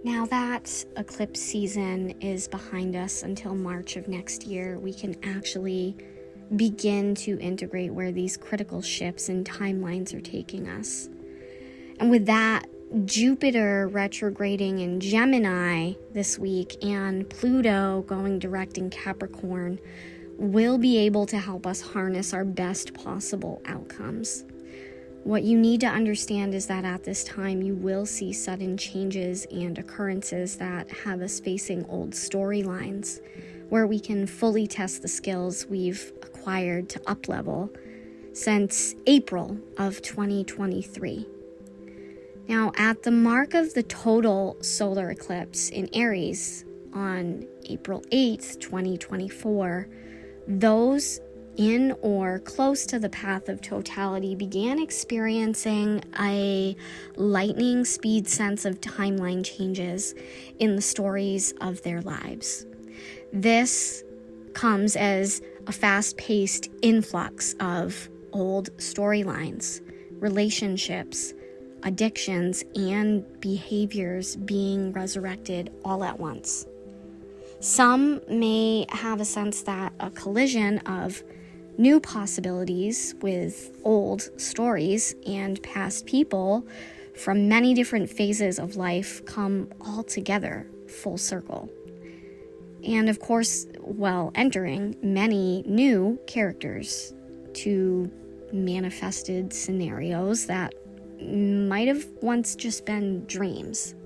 Now that eclipse season is behind us until March of next year, we can actually begin to integrate where these critical shifts and timelines are taking us. And with that, Jupiter retrograding in Gemini this week and Pluto going direct in Capricorn will be able to help us harness our best possible outcomes. What you need to understand is that at this time you will see sudden changes and occurrences that have us facing old storylines where we can fully test the skills we've acquired to up-level since April of 2023. Now, at the mark of the total solar eclipse in Aries on April 8th, 2024, those in or close to the path of totality began experiencing a lightning speed sense of timeline changes in the stories of their lives. This comes as a fast-paced influx of old storylines, relationships, addictions, and behaviors being resurrected all at once. Some may have a sense that a collision of new possibilities with old stories and past people from many different phases of life come all together full circle. And of course, while entering many new characters to manifested scenarios that might have once just been dreams.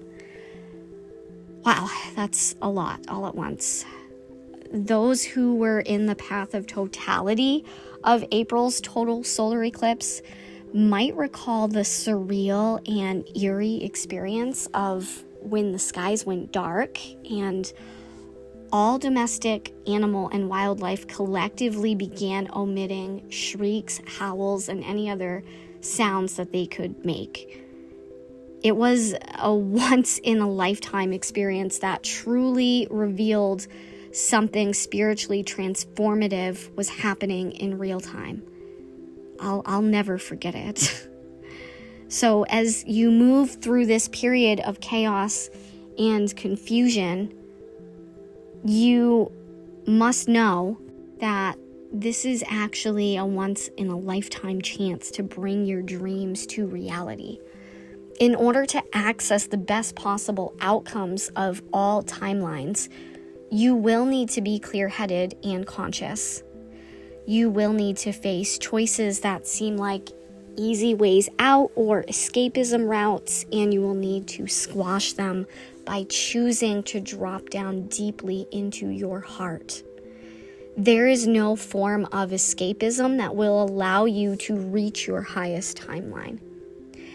Wow, that's a lot all at once. Those who were in the path of totality of April's total solar eclipse might recall the surreal and eerie experience of when the skies went dark and all domestic animal and wildlife collectively began omitting shrieks, howls, and any other sounds that they could make. It was a once-in-a-lifetime experience that truly revealed something spiritually transformative was happening in real time. I'll never forget it. So as you move through this period of chaos and confusion, you must know that this is actually a once-in-a-lifetime chance to bring your dreams to reality. In order to access the best possible outcomes of all timelines, you will need to be clear-headed and conscious. You will need to face choices that seem like easy ways out or escapism routes, and you will need to squash them by choosing to drop down deeply into your heart. There is no form of escapism that will allow you to reach your highest timeline.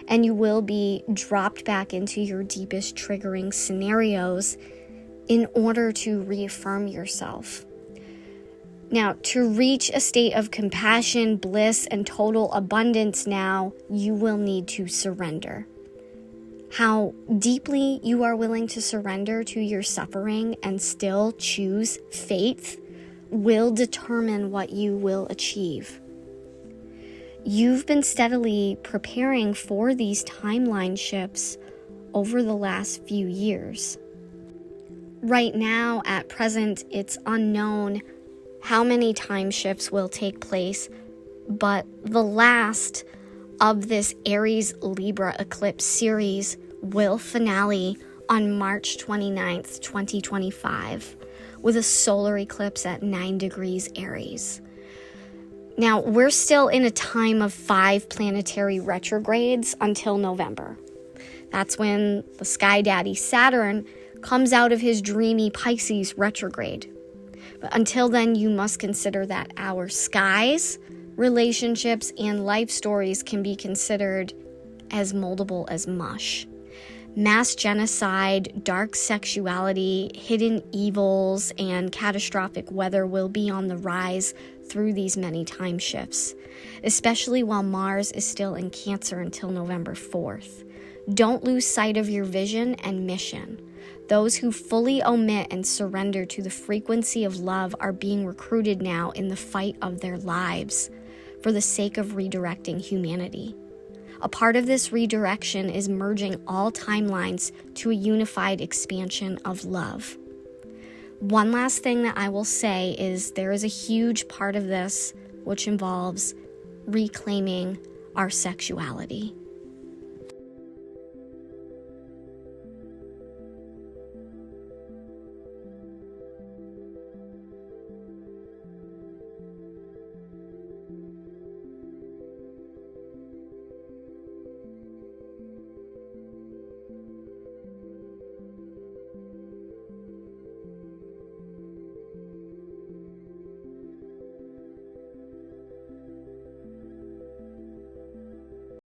And you will be dropped back into your deepest triggering scenarios in order to reaffirm yourself. Now, to reach a state of compassion, bliss, and total abundance now, you will need to surrender. How deeply you are willing to surrender to your suffering and still choose faith will determine what you will achieve. You've been steadily preparing for these timeline shifts over the last few years. Right now, at present, it's unknown how many time shifts will take place, but the last of this Aries-Libra eclipse series will finale on March 29th, 2025, with a solar eclipse at 9 degrees Aries. Now, we're still in a time of 5 planetary retrogrades until November. That's when the sky daddy Saturn comes out of his dreamy Pisces retrograde. But until then, you must consider that our skies, relationships, and life stories can be considered as moldable as mush. Mass genocide, dark sexuality, hidden evils, and catastrophic weather will be on the rise through these many time shifts, especially while Mars is still in Cancer until November 4th. Don't lose sight of your vision and mission. Those who fully omit and surrender to the frequency of love are being recruited now in the fight of their lives for the sake of redirecting humanity. A part of this redirection is merging all timelines to a unified expansion of love. One last thing that I will say is there is a huge part of this which involves reclaiming our sexuality.